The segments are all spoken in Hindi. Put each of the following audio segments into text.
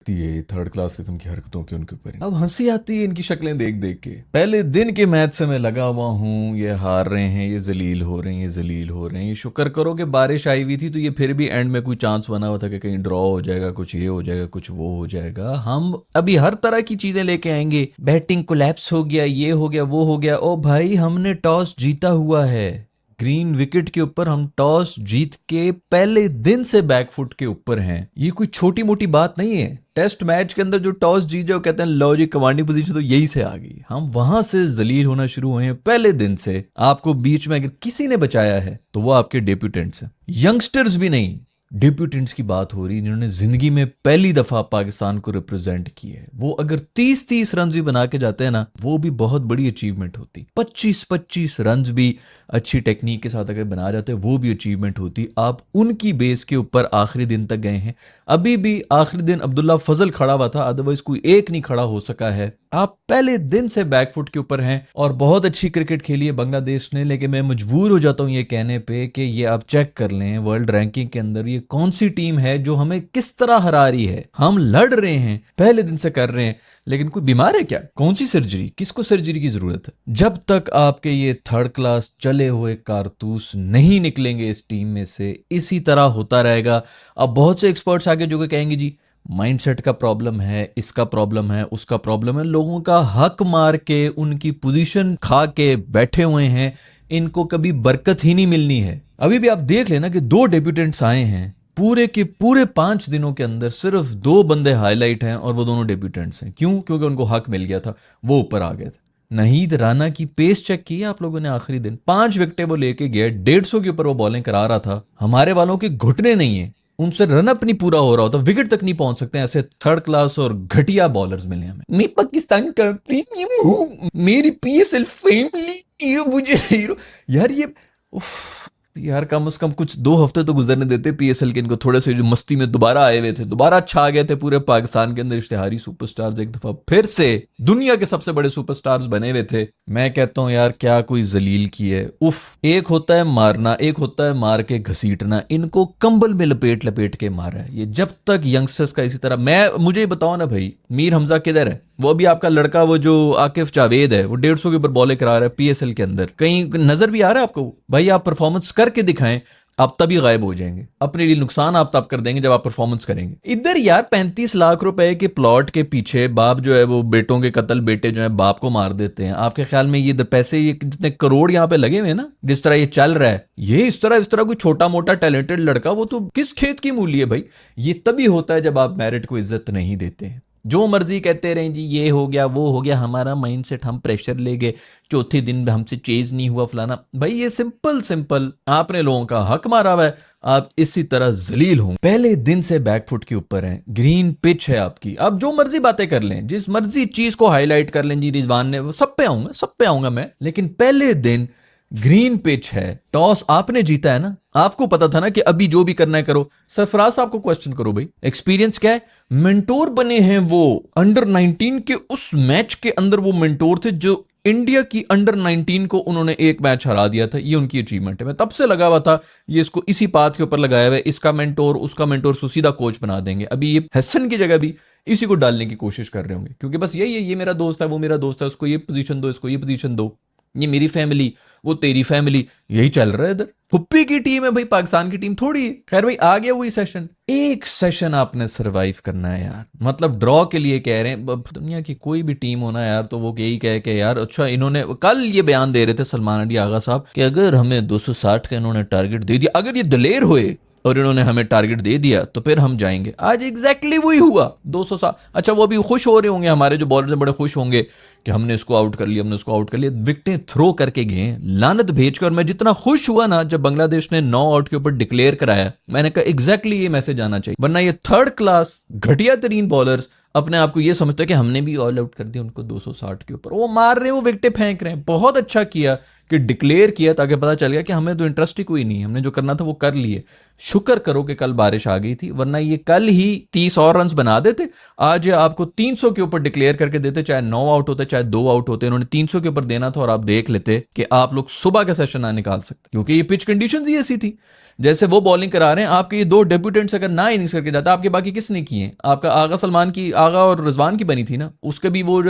ये थर्ड क्लास किस्म की हरकतों के उनके ऊपर अब हंसी आती है इनकी शक्लें देख देख के। पहले दिन के मैच से मैं लगा हुआ हूँ, ये हार रहे हैं, ये जलील हो रहे हैं, ये जलील हो रहे हैं। ये शुक्र करो कि बारिश आई हुई थी तो ये फिर भी एंड में कोई चांस बना हुआ था कि कहीं ड्रॉ हो जाएगा, कुछ ये हो जाएगा, कुछ वो हो जाएगा। हम अभी हर तरह की चीजें लेके आएंगे, बैटिंग कोलैप्स हो गया, ये हो गया, वो हो गया। ओ भाई, हमने टॉस जीता हुआ है। ग्रीन विकेट के ऊपर हम टॉस जीत के पहले दिन से बैकफुट के ऊपर हैं। ये कोई छोटी मोटी बात नहीं है। टेस्ट मैच के अंदर जो टॉस जीत जाओ, कहते हैं लो जी कमांडिंग पोजीशन तो यही से आ गई। हम वहां से जलील होना शुरू हुए हैं पहले दिन से। आपको बीच में अगर किसी ने बचाया है तो वो आपके डेप्यूटेंट्स हैं, यंगस्टर्स भी नहीं। डेप्यूटेंट्स की बात हो रही है जिन्होंने जिंदगी में पहली दफा पाकिस्तान को रिप्रेजेंट किया है। वो अगर 30-30 रन भी बना के जाते हैं ना, वो भी बहुत बड़ी अचीवमेंट होती। 25-25 रन भी अच्छी टेक्निक के साथ अगर बना जाते वो भी अचीवमेंट होती। आप उनकी बेस के ऊपर आखिरी दिन तक गए हैं। अभी भी आखिरी दिन अब्दुल्ला फजल खड़ा हुआ था, अदरवाइज कोई एक नहीं खड़ा हो सका है। आप पहले दिन से बैकफुट के ऊपर हैं और बहुत अच्छी क्रिकेट खेली है बांग्लादेश ने। लेकिन मैं मजबूर हो जाता हूं ये कहने पे कि ये आप चेक कर लें वर्ल्ड रैंकिंग के अंदर ये कौन सी टीम है जो हमें किस तरह हरा रही है। हम लड़ रहे हैं, पहले दिन से कर रहे हैं, लेकिन कोई बीमार है क्या? कौन सी सर्जरी? किसको सर्जरी की जरूरत है? जब तक आपके ये थर्ड क्लास चले हुए कारतूस नहीं निकलेंगे इस टीम में से, इसी तरह होता रहेगा। अब बहुत से एक्सपर्ट्स आगे जो कि कहेंगे जी माइंडसेट का प्रॉब्लम है, इसका प्रॉब्लम है, उसका प्रॉब्लम है। लोगों का हक मार के उनकी पोजीशन खा के बैठे हुए हैं, इनको कभी बरकत ही नहीं मिलनी है। अभी भी आप देख लेना कि 2 डेब्यूटेंट्स आए हैं पूरे के पूरे 5 दिनों के अंदर, सिर्फ 2 बंदे हाईलाइट हैं और वो दोनों डेब्यूटेंट्स हैं। क्यों? क्योंकि उनको हक मिल गया था, वो ऊपर आ गए थे। नहीद राना की पेस चेक की आप लोगों ने आखिरी दिन, 5 विकेटें वो लेके गया, 150 के ऊपर वो बॉलिंग करा रहा था। हमारे वालों के घुटने नहीं है, उनसे रनअप नहीं पूरा हो रहा होता, विकेट तक नहीं पहुंच सकते। ऐसे थर्ड क्लास और घटिया बॉलर्स मिले हमें। मैं पाकिस्तान का प्रीमियम हूं, मेरी पीएसएल फैमिली, ये मुझे हीरो। यार ये उफ, यार कम से कम कुछ 2 हफ्ते तो गुजरने देते पीएसएल के। इनको थोड़े से जो मस्ती में दोबारा आए हुए थे, दोबारा छा गए थे पूरे पाकिस्तान के अंदर इश्तिहारी सुपरस्टार्स, एक दफा फिर से दुनिया के सबसे बड़े सुपरस्टार्स बने हुए थे। मैं कहता हूं यार क्या कोई जलील की है। उफ, एक होता है मारना, एक होता है मार के घसीटना। इनको कंबल में लपेट लपेट के मारा है। ये जब तक यंगस्टर्स का इसी तरह, मैं मुझे बताओ ना भाई, मीर हमजा किधर है? वो अभी आपका लड़का वो जो आकिफ जावेद है, वो 150 के ऊपर बॉलें करा रहा है पीएसएल के अंदर। कहीं नजर भी आ रहा है आपको? भाई आप परफॉर्मेंस करके दिखाएं, आप तभी गायब हो जाएंगे। अपने लिए नुकसान आप तब कर देंगे जब आप परफॉर्मेंस करेंगे। इधर यार 35 लाख रुपए के प्लॉट के पीछे बाप जो है वो बेटों के कत्ल, बेटे जो है बाप को मार देते हैं। आपके ख्याल में ये पैसे, ये जितने करोड़ यहाँ पे लगे हुए हैं ना, जिस तरह ये चल रहा है, ये इस तरह कोई छोटा मोटा टैलेंटेड लड़का वो तो किस खेत की मूली है भाई। ये तभी होता है जब आप मेरिट को इज्जत नहीं देते हैं। जो मर्जी कहते रहे जी, ये हो गया, वो हो गया, हमारा माइंडसेट, हम प्रेशर ले गए, चौथे दिन हमसे चेज नहीं हुआ, फलाना। भाई ये सिंपल सिंपल आपने लोगों का हक मारा हुआ है, आप इसी तरह जलील हों। पहले दिन से बैकफुट के ऊपर हैं, ग्रीन पिच है आपकी। आप जो मर्जी बातें कर लें, जिस मर्जी चीज को हाईलाइट कर लें, जी रिजवान ने, वो सब पे आऊंगा मैं। लेकिन पहले दिन ग्रीन पिच है, टॉस आपने जीता है ना, आपको पता था ना कि अभी जो भी करना है करो। सरफराज साहब को क्वेश्चन करो भाई, एक्सपीरियंस क्या है? मेंटोर बने हैं वो अंडर 19 के उस मैच के अंदर। वो मेंटोर थे जो इंडिया की अंडर 19 को उन्होंने एक मैच हरा दिया था। ये उनकी अचीवमेंट है। मैं तब से लगा हुआ था ये इसको इसी पाथ के ऊपर लगाया हुआ है, इसका मेंटोर उसका मेंटोर, उसको सीधा कोच बना देंगे। अभी ये हसन की जगह भी इसी को डालने की कोशिश कर रहे होंगे, क्योंकि बस यही है, ये मेरा दोस्त है, वो मेरा दोस्त है, उसको ये पोजीशन दो, इसको ये पोजीशन दो, ये मेरी फैमिली, वो तेरी फैमिली, यही चल रहा है इधर। फुप्पी की टीम है भाई, पाकिस्तान की टीम थोड़ी है। खैर भाई, आ गया वही सेशन। एक सेशन आपने सरवाइव करना है यार, मतलब ड्रॉ के लिए कह रहे हैं। दुनिया की कोई भी टीम होना यार तो वो यही कहे कि यार अच्छा, इन्होंने कल ये बयान दे रहे थे सलमान अली आगा साहब कि अगर हमें 260 का इन्होंने टारगेट दे दिया, अगर ये दलेर हुए और इन्होंने हमें टारगेट दे दिया तो फिर हम जाएंगे। आज एग्जैक्टली वही हुआ, 200। अच्छा, वो भी खुश हो रहे होंगे, हमारे जो बॉलर बड़े खुश होंगे कि हमने इसको आउट कर लिया, हमने उसको आउट कर लिया। विकेटें थ्रो करके गए लानत भेज कर। और मैं जितना खुश हुआ ना जब बांग्लादेश ने 9 आउट के ऊपर डिक्लेयर कराया, मैंने कहा एग्जैक्टली ये मैसेज आना चाहिए। वरना ये थर्ड क्लास घटिया तरीन बॉलर्स अपने आप को ये समझते हैं कि हमने भी ऑल आउट कर दिया उनको 260 के ऊपर, वो मार रहे हैं, वो विकेटें फेंक रहे हैं। बहुत अच्छा किया कि डिक्लेयर किया, ताकि पता चल गया कि हमें तो इंटरेस्ट ही कोई नहीं, हमने जो करना था वो कर लिए। शुक्र करो कि कल बारिश आ गई थी, वरना ये कल ही 30 और रन बना देते, आज ये आपको 300 के ऊपर डिक्लेयर करके देते, चाहे 9 आउट होते चाहे 2 आउट होते, इन्होंने 300 के ऊपर देना था और आप देख लेते कि आप लोग सुबह का सेशन ना निकाल सकते, क्योंकि ये पिच कंडीशंस ही ऐसी थी। जैसे वो बॉलिंग करा रहे हैं, आपके ये दो डेब्यूटेंट्स अगर ना इनिंग्स करके जाता, आपके बाकी किसने किए? आपका आगा सलमान की, आगा और रिजवान की बनी थी ना, उसके भी वो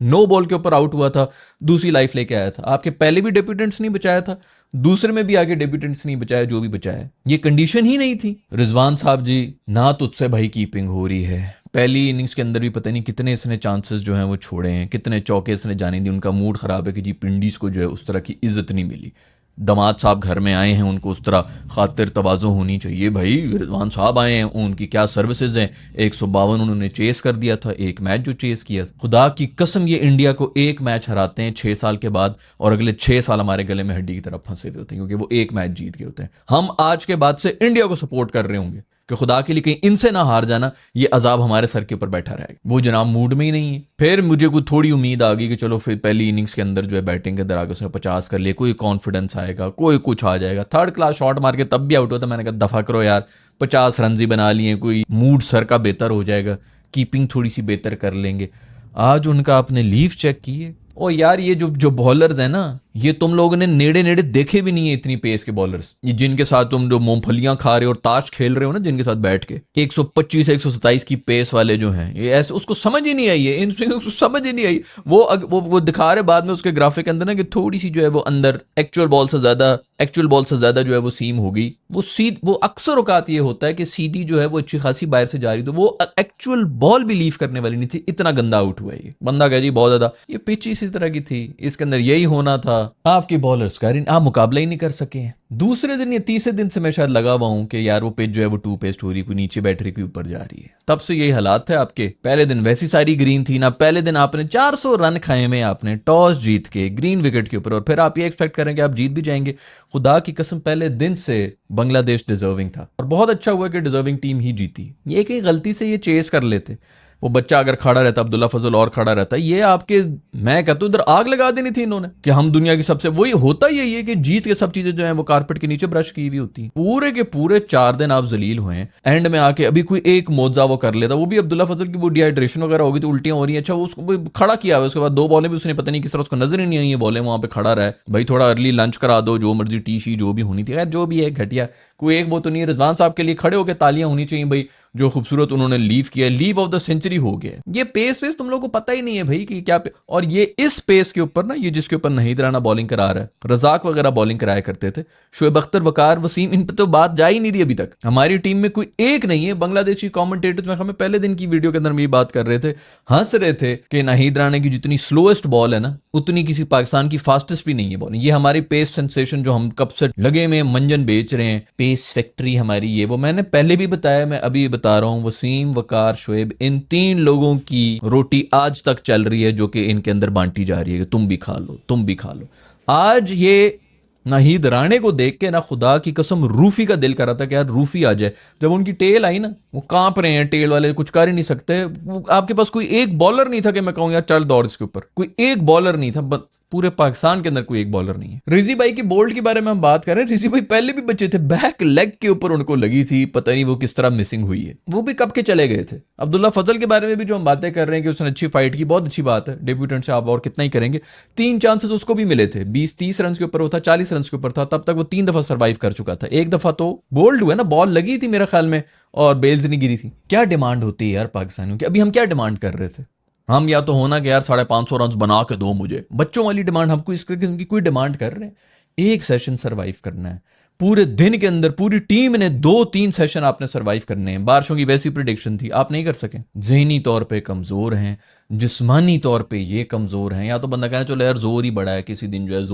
नो बॉल के ऊपर आउट हुआ था, दूसरी लाइफ लेके आया था। आपके पहले भी डेब्यूटेंट्स नहीं बचाया था, दूसरे में भी आगे डेब्यूटेंट्स नहीं बचाया, जो भी बचाया, ये कंडीशन ही नहीं थी। रिजवान साहब जी, ना तुझसे भाई कीपिंग हो रही है, पहली इनिंग्स के अंदर भी पता नहीं कितने इसने चांसेस जो हैं वो छोड़े हैं, कितने चौके इसने जाने दी। उनका मूड खराब है कि जी पिंडीज को जो है उस तरह की इज्जत नहीं मिली। दामाद साहब घर में आए हैं, उनको उस तरह खातिर तवाज़ो होनी चाहिए। भाई रिजवान साहब आए हैं, उनकी क्या सर्विसेज हैं। 152 उन्होंने चेस कर दिया था, एक मैच जो चेस किया, खुदा की कसम ये इंडिया को एक मैच हराते हैं 6 साल के बाद, और अगले 6 साल हमारे गले में हड्डी की तरफ फंसे हुए होते हैं, क्योंकि वो एक मैच जीत गए होते हैं। हम आज के बाद से इंडिया को सपोर्ट कर रहे होंगे कि खुदा के लिए कहीं इनसे ना हार जाना, ये अजाब हमारे सर के ऊपर बैठा रहेगा। वो जनाब मूड में ही नहीं है। फिर मुझे कोई थोड़ी उम्मीद आ गई कि चलो फिर पहली इनिंग्स के अंदर जो है बैटिंग के अंदर आगे उसने 50 कर लिए, कोई कॉन्फिडेंस आएगा, कोई कुछ आ जाएगा। थर्ड क्लास शॉट मार के तब भी आउट होता, मैंने कहा दफा करो यार, 50 रन ही बना लिए, कोई मूड सर का बेहतर हो जाएगा, कीपिंग थोड़ी सी बेहतर कर लेंगे। आज उनका आपने लीव चेक किए, ओ यार ये जो जो बॉलर्स हैं ना, ये तुम लोगों ने नेड़े नेड़े देखे भी नहीं है इतनी पेस के बॉलर्स, ये जिनके साथ तुम जो मूंगफलियां खा रहे हो और ताश खेल रहे हो ना, जिनके साथ बैठ के 125 127 की पेस वाले जो हैं, ये ऐसे उसको समझ ही नहीं आई है, इन उसको समझ ही नहीं आई। वो दिखा रहे बाद में उसके ग्राफिक के अंदर ना कि थोड़ी सी जो है वो अंदर एक्चुअल बॉल से ज्यादा जो है वो सीम होगी। वो अक्सर औकात ये होता है कि सीडी जो है वो अच्छी खासी बाहर से जा रही, तो वो एक्चुअल बॉल भी लीव करने वाली नहीं थी, इतना गंदा आउट हुआ है ये बंदा। कह जी बहुत ज्यादा, ये पिच इसी तरह की थी, इसके अंदर यही होना था। आपके बॉलर्स का आप मुकाबला ही नहीं कर सके। दूसरे दिन या तीसरे दिन से मैं शायद लगा हुआ हूं कि यार वो पिच जो है वो टू पेस्ट हो रही, कोई नीचे बैठ रही, कोई ऊपर जा रही है। तब से यही हालात थे आपके। पहले दिन वैसी सारी ग्रीन थी ना, पहले दिन आपने 400 रन खाए में, आपने टॉस जीत के ग्रीन विकेट के ऊपर, और फिर आप ये एक्सपेक्ट करें कि आप जीत भी जाएंगे। खुदा की कसम पहले दिन से बांग्लादेश डिजर्विंग था, और बहुत अच्छा हुआ कि डिजर्विंग टीम ही जीती। ये कि गलती से ये चेस कर लेते, वो बच्चा अगर खड़ा रहता, अब्दुल्ला फजल और खड़ा रहता, ये आपके, मैं कहता हूं इधर आग लगा देनी थी इन्होंने कि हम दुनिया की सबसे, वही होता ही है कि जीत के सब चीजें जो है वो कारपेट के नीचे ब्रश की हुई होती हैं। पूरे के पूरे 4 दिन आप जलील हुए हैं, एंड में आके अभी कोई एक मौजा वो कर लेता, वो भी अब्दुल्ला फजल की वो डिहाइड्रेशन वगैरह होगी तो उल्टियां हो रही है। अच्छा उसको खड़ा किया हुआ, उसके बाद 2 बॉलें भी उसने पता नहीं किस तरह उसको नजर ही नहीं आई है, बॉलें वहां पे खड़ा रहा है। भाई थोड़ा अर्ली लंच करा दो, जो मर्जी टी शी जो भी होनी थी, जो भी है घटिया, कोई एक वो तो नहीं है। रिजवान साहब के लिए खड़े होकर तालियां होनी चाहिए भाई, जो खूबसूरत उन्होंने लीव किया, लीव ऑफ द सेंचुरी हो गया। ये पेस वेस तुम लोग को पता ही नहीं है भाई कि क्या और ये इस पेस के ऊपर ना, ये जिसके ऊपर नहीद राना बॉलिंग करा रहा है, रजाक वगैरह बॉलिंग कराया करते थे, शोएब अख्तर, वकार, वसीम, इन पर तो बात जा ही नहीं रही अभी तक। हमारी टीम में कोई एक नहीं है। बांग्लादेशी कॉमेंटेटर्स में हमें पहले दिन की वीडियो के अंदर ये बात कर रहे थे, हंस रहे थे कि नाहिद राना की जितनी स्लोएस्ट बॉल है ना, उतनी किसी पाकिस्तान की फास्टेस्ट भी नहीं है बॉलिंग। ये हमारी पेस सेंसेशन जो हम कब से लगे में मंजन बेच रहे हैं, पेस फैक्ट्री हमारी, ये वो मैंने पहले भी बताया, मैं अभी बता रहा हूं, वसीम, वकार, शोएब, इन 3 लोगों की रोटी आज तक चल रही है, जो कि इनके अंदर बांटी जा रही है कि तुम भी खा लो, तुम भी खा लो। आज ये नाहिद राणे को देख के ना, खुदा की कसम रूफी का दिल कर रहा था कि यार रूफी आ जाए। जब उनकी टेल आई ना, वो कांप रहे हैं टेल वाले, कुछ कर ही नहीं सकते। आपके पास कोई एक बॉलर नहीं था कि मैं कहूँ यार चल दौड़ इसके ऊपर, कोई एक बॉलर नहीं था, पूरे पाकिस्तान के अंदर कोई एक बॉलर नहीं है। रिजी भाई की बोल्ड के बारे में हम बात कर रहे हैं, रिजी भाई पहले भी बच्चे थे, बैक लेग के ऊपर उनको लगी थी, पता नहीं वो किस तरह मिसिंग हुई है, वो भी कब के चले गए थे। अब्दुल्ला फजल के बारे में भी जो हम बातें कर रहे हैं कि उसने अच्छी फाइट की, बहुत अच्छी बात है, डेब्यूटेंट से आप और कितना ही करेंगे। 3 चांसेस उसको भी मिले थे, 20-30 रन के ऊपर होता, 40 रन के ऊपर था, तब तक वो 3 दफा सर्वाइव कर चुका था। एक दफा तो बोल्ड हुआ ना, बॉल लगी थी मेरे ख्याल में और बेल्स नहीं गिरी थी। क्या डिमांड होती है यार पाकिस्तानियों की। अभी हम क्या डिमांड कर रहे थे, हम या तो होना कि यार 550 रन बना के दो मुझे, बच्चों वाली डिमांड। हमको इस किस्म की कोई डिमांड कर रहे हैं, एक सेशन सरवाइव करना है। पूरे दिन के अंदर पूरी टीम ने 2-3 सेशन आपने सरवाइव करने हैं। बारिशों की वैसी प्रिडिक्शन थी, आप नहीं कर सके। जहनी तौर पे कमजोर हैं, जिस्मानी तौर पे ये कमजोर हैं, या तो बंदा कहना चलो यार जोर ही बड़ा है, किसी दिन जो है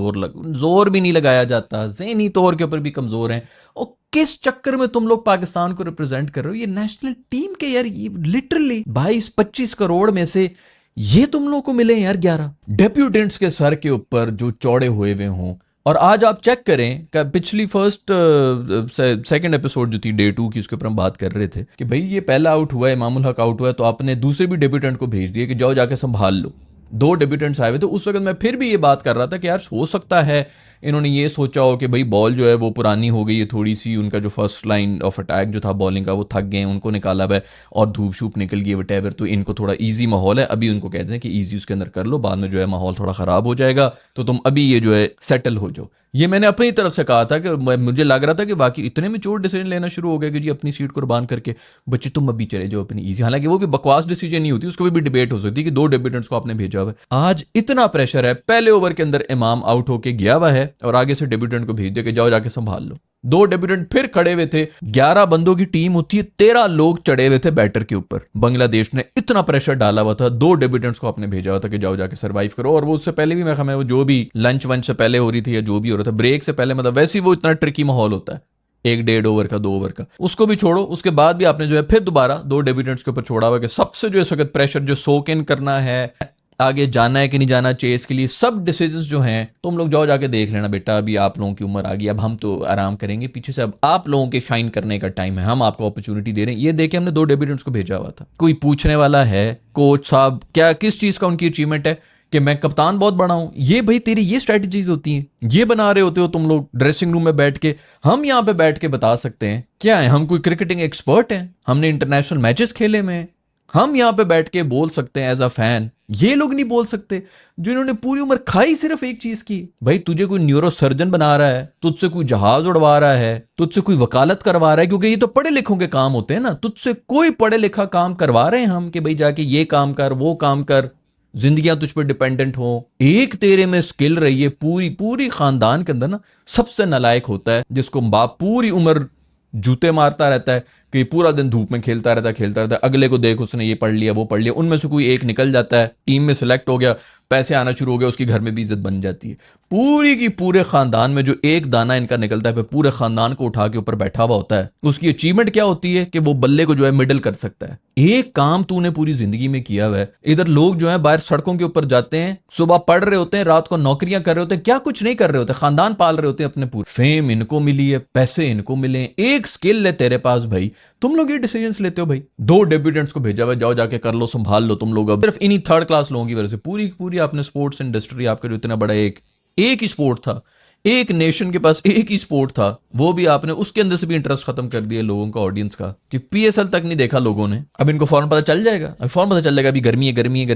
जोर भी नहीं लगाया जाता, जहनी तौर के ऊपर भी कमजोर हैं। और किस चक्कर में तुम लोग पाकिस्तान को रिप्रेजेंट कर रहे हो, ये नेशनल टीम के यार, ये लिटरली 22-25 करोड़ में से ये तुम लोग को मिले यार 11 डेप्यूटेंट्स के सर के ऊपर जो चौड़े हुए हों, और आज आप चेक करें कि पिछली फर्स्ट सेकंड एपिसोड जो थी डे 2 की, उसके ऊपर हम बात कर रहे थे कि भाई ये पहला आउट हुआ है, इमामुल हक आउट हुआ है, तो आपने दूसरे भी डेब्यूटेंट को भेज दिया कि जाओ जाके संभाल लो। 2 डेब्यूटेंट्स आए हुए थे उस वक्त, मैं फिर भी ये बात कर रहा था कि यार हो सकता है इन्होंने ये सोचा हो कि भाई बॉल जो है वो पुरानी हो गई है थोड़ी सी, उनका जो फर्स्ट लाइन ऑफ अटैक जो था बॉलिंग का वो थक गए, उनको निकाला हुआ है और धूप शूप निकल गई वटेवर, तो इनको थोड़ा ईजी माहौल है, अभी उनको कहते हैं कि ईजी उसके अंदर कर लो, बाद में जो है माहौल थोड़ा ख़राब हो जाएगा, तो तुम अभी ये जो है सेटल हो जाओ। ये मैंने अपनी तरफ से कहा था कि मुझे लग रहा था कि बाकी इतने मैच्योर डिसीजन लेना शुरू हो गए कि जी अपनी सीट कुर्बान करके बच्चे तुम अभी चले जाओ अपनी ईजी, हालांकि वो भी बकवास डिसीजन नहीं होती, उसको भी डिबेट हो सकती है कि 2 डेब्यूटेंट्स को आपने भेजा हुआ है। आज इतना प्रेशर है, पहले ओवर के अंदर इमाम आउट होके गया हुआ है और आगे से डेब्यूटेंट को भेज दिया कि जाओ जाके संभाल लो। 2 डेब्यूटेंट फिर खड़े हुए थे, 11 बंदों की टीम होती है, 13 लोग चढ़े हुए थे बैटर के ऊपर। बांग्लादेश ने इतना प्रेशर डाला हुआ था, 2 डेब्यूटेंट्स को आपने भेजा हुआ था कि जाओ जाके सर्वाइव करो, और वो उससे पहले भी मैं हमें वो जो भी लंच वंच से पहले हो रही थी या जो भी हो रहा था ब्रेक से पहले, मतलब वैसे ही वो इतना ट्रिकी माहौल होता है 1-1.5 ओवर का, 2 ओवर का, उसको भी छोड़ो। उसके बाद भी आपने जो है फिर दोबारा 2 डेब्यूटेंट्स के ऊपर छोड़ा हुआ कि सबसे जो इस वक्त प्रेशर जो सोक इन करना है, आगे जाना है कि नहीं जाना चेस के लिए, सब डिसीजंस जो हैं तुम लोग जाओ जाके देख लेना बेटा, अभी आप लोगों की उम्र आ गई, अब हम तो आराम करेंगे पीछे से, अब आप लोगों के शाइन करने का टाइम है, हम आपको अपॉर्चुनिटी दे रहे हैं। ये देखे हमने 2 डेब्यूटेंट्स को भेजा हुआ था। कोई पूछने वाला है कोच साहब क्या किस चीज का उनकी अचीवमेंट है कि मैं कप्तान बहुत बड़ा हूं, ये भाई तेरी ये स्ट्रेटजीज होती हैं, ये बना रहे होते हो तुम लोग ड्रेसिंग रूम में बैठ के। हम यहां पे बैठ के बता सकते हैं क्या है, हम कोई क्रिकेटिंग एक्सपर्ट हैं, हमने इंटरनेशनल मैचेस खेले में, हम यहां पे बैठ के बोल सकते हैं एज अ फैन, ये लोग नहीं बोल सकते जो इन्होंने पूरी उम्र खाई सिर्फ एक चीज की। भाई तुझे कोई न्यूरो सर्जन बना रहा है, तुझसे कोई जहाज उड़वा रहा है, तुझसे कोई वकालत करवा रहा है, क्योंकि ये तो पढ़े लिखों के काम होते हैं ना, तुझसे कोई पढ़े लिखा काम करवा रहे हैं हम कि भाई जाके ये काम कर वो काम कर, जिंदगियां तुझ पर डिपेंडेंट हो। एक तेरे में स्किल रही है, पूरी पूरी खानदान के अंदर ना सबसे नालायक होता है जिसको बाप पूरी उम्र जूते मारता रहता है कि पूरा दिन धूप में खेलता रहता है, अगले को देख उसने ये पढ़ लिया वो पढ़ लिया, उनमें से कोई एक निकल जाता है, टीम में सिलेक्ट हो गया, पैसे आना शुरू हो गया, उसकी घर में भी इज्जत बन जाती है। पूरी की पूरे खानदान में जो एक दाना इनका निकलता है, पूरे खानदान को उठा के ऊपर बैठा हुआ होता है। उसकी अचीवमेंट क्या होती है कि वो बल्ले को जो है मिडल कर सकता है। एक काम तूने पूरी जिंदगी में किया हुआ है। इधर लोग जो है बाहर सड़कों के ऊपर जाते हैं, सुबह पढ़ रहे होते हैं, रात को नौकरियां कर रहे होते हैं, क्या कुछ नहीं कर रहे होते, खानदान पाल रहे होते हैं अपने पूरे। फेम इनको मिली है, पैसे इनको मिले, एक स्किल है तेरे पास भाई, तुम लोग ये डिसीजंस लेते हो। भाई 2 डेब्यूटेंट्स को भेजा हुआ, जाओ जाके कर लो, संभाल लो तुम लोग। अब सिर्फ इन्हीं थर्ड क्लास लोगों की वजह से पूरी पूरी आपने स्पोर्ट्स इंडस्ट्री, आपका जो इतना बड़ा एक ही स्पोर्ट था, एक नेशन के पास एक ही स्पोर्ट था, वो भी आपने उसके अंदर से भी इंटरेस्ट खत्म कर दिया लोगों का, ऑडियंस का, कि पीएसएल तक नहीं देखा लोगों ने। अब इनको फौरन पता चल जाएगा, अब फौरन पता चल जाएगा अभी गर्मी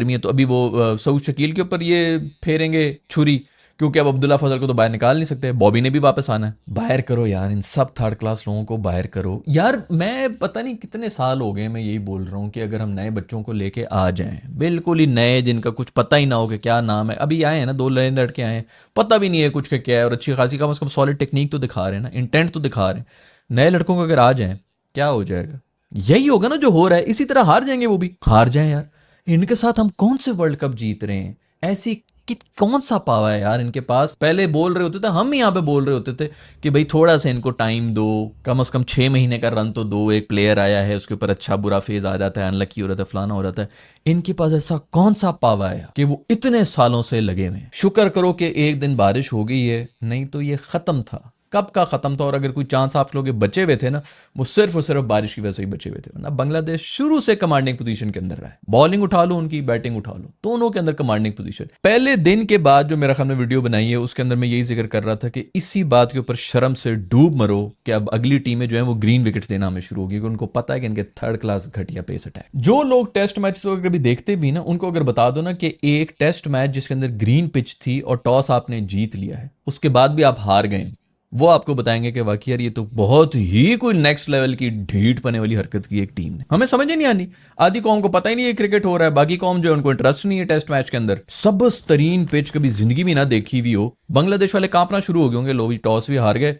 है, तो अभी वो सऊद शकील के ऊपर ये फेरेंगे छुरी, क्योंकि अब अब्दुल्ला फजल को तो बाहर निकाल नहीं सकते, बॉबी ने भी वापस आना है। बाहर करो यार इन सब थर्ड क्लास लोगों को, बाहर करो यार। मैं पता नहीं कितने साल हो गए मैं यही बोल रहा हूँ कि अगर हम नए बच्चों को लेके आ जाएं, बिल्कुल ही नए, जिनका कुछ पता ही ना हो कि क्या नाम है, अभी आए हैं ना 2 नए लड़के आए हैं, पता भी नहीं है कुछ के क्या है, और अच्छी खासी कम से कम सॉलिड टेक्निक तो दिखा रहे हैं ना, इंटेंट तो दिखा रहे हैं। नए लड़कों को अगर आ जाए क्या हो जाएगा, यही होगा ना जो हो रहा है, इसी तरह हार जाएंगे, वो भी हार जाएं यार। इनके साथ हम कौन से वर्ल्ड कप जीत रहे हैं, ऐसी कि कौन सा पावा है यार इनके पास। पहले बोल रहे होते थे, हम ही यहाँ पे बोल रहे होते थे कि भाई थोड़ा सा इनको टाइम दो, कम से कम 6 महीने का रन तो दो, एक प्लेयर आया है उसके ऊपर अच्छा बुरा फेज आ जाता है, अनलकी हो जाता है, फलाना हो जाता है। इनके पास ऐसा कौन सा पावा है कि वो इतने सालों से लगे हुए हैं। शुक्र करो कि एक दिन बारिश हो गई है, नहीं तो ये खत्म था, कब का खत्म था। और अगर कोई चांस आप लोग बचे हुए थे ना, वो सिर्फ और सिर्फ बारिश की वजह से ही बचे हुए थे, वरना बांग्लादेश शुरू से कमांडिंग पोजीशन के अंदर रहा है। बॉलिंग उठा लो उनकी, बैटिंग उठा लो, दोनों के अंदर कमांडिंग पोजीशन। पहले दिन के बाद जो मेरा ख्याल में वीडियो बनाई है उसके अंदर मैं यही जिक्र कर रहा था कि इसी बात के ऊपर शर्म से डूब मरो कि अब अगली टीमें जो है वो ग्रीन विकेट्स देना हमें शुरू होगी, क्योंकि उनको पता है कि इनके थर्ड क्लास घटिया पेस अटैक। जो लोग टेस्ट मैच तो अगर भी देखते भी ना, उनको अगर बता दो ना कि एक टेस्ट मैच जिसके अंदर ग्रीन पिच थी और टॉस आपने जीत लिया है, उसके बाद भी आप हार गए, वो आपको बताएंगे कि वाकई यार ये तो बहुत ही कोई नेक्स्ट लेवल की ढीठ पने वाली हरकत की एक टीम ने। हमें समझ ही नहीं आनी, आधी कौम को पता ही नहीं है क्रिकेट हो रहा है, बाकी कौम जो है उनको इंटरेस्ट नहीं है टेस्ट मैच के अंदर। सबस तरीन पिच कभी जिंदगी में ना देखी हुई हो, बांग्लादेश वाले कांपना शुरू हो गए होंगे, लो भी टॉस भी हार गए।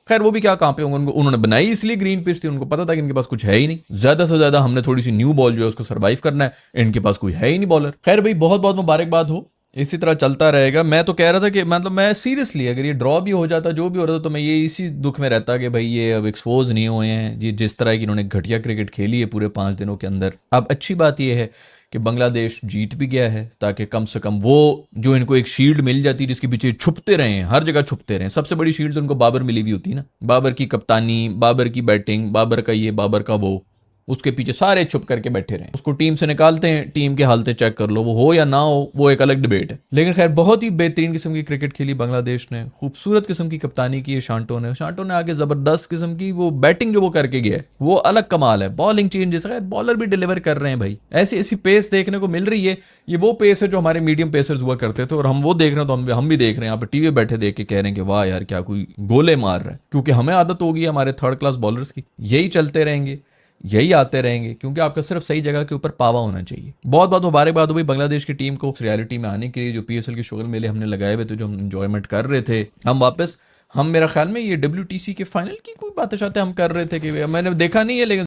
खैर वो भी क्या कांपे होंगे, उन्होंने बनाई इसलिए ग्रीन पिच थी, उनको पता था कि इनके पास कुछ है ही नहीं, ज्यादा से ज्यादा हमने थोड़ी सी न्यू बॉल जो है उसको सर्वाइव करना है, इनके पास कोई है ही नहीं बॉलर। खैर भाई बहुत बहुत मुबारकबाद हो इसी तरह चलता रहेगा। मैं तो कह रहा था कि मतलब मैं सीरियसली अगर ये ड्रॉ भी हो जाता, जो भी हो रहा था, तो मैं ये इसी दुख में रहता कि भाई ये अब एक्सपोज नहीं हुए हैं, ये जिस तरह की इन्होंने घटिया क्रिकेट खेली है पूरे 5 दिनों के अंदर। अब अच्छी बात ये है कि बांग्लादेश जीत भी गया है, ताकि कम से कम वो जो इनको एक शील्ड मिल जाती जिसके पीछे छुपते रहे हैं, हर जगह छुपते रहे। सबसे बड़ी शील्ड तो उनको बाबर मिली हुई होती ना, बाबर की कप्तानी, बाबर की बैटिंग, बाबर का ये, बाबर का वो, उसके पीछे सारे छुप करके बैठे रहे। उसको टीम से निकालते हैं, टीम के हालतें चेक कर लो, वो हो या ना हो वो एक अलग डिबेट है। लेकिन खैर बहुत ही बेहतरीन किस्म की क्रिकेट खेली बांग्लादेश ने, खूबसूरत किस्म की कप्तानी की है शांटो ने आगे जबरदस्त किस्म की वो बैटिंग जो वो करके गया है वो अलग कमाल है। बॉलिंग चेंजेस, खैर बॉलर भी डिलीवर कर रहे हैं भाई, ऐसी ऐसी पेस देखने को मिल रही है। ये वो पेस है जो हमारे मीडियम पेसर्स हुआ करते थे, और हम वो देख रहे हैं, तो हम भी देख रहे हैं यहाँ पे टीवी बैठे देख के कह रहे हैं कि वाह यार क्या कोई गोले मार रहा है, क्योंकि हमें आदत होगी हमारे थर्ड क्लास बॉलर्स की। यही चलते रहेंगे, यही आते रहेंगे, क्योंकि आपका सिर्फ सही जगह के ऊपर पावा होना चाहिए। बहुत बहुत मुबारकबाद हो भाई बांग्लादेश की टीम को रियलिटी में आने के लिए। जो पीएसएल के शुगर मेले हमने लगाए हुए थे, जो हम इंजॉयमेंट कर रहे थे, हम वापस, हम मेरा ख्याल में ये WTC के फाइनल की कोई बातें शातें हम कर रहे थे कि मैंने देखा नहीं है, लेकिन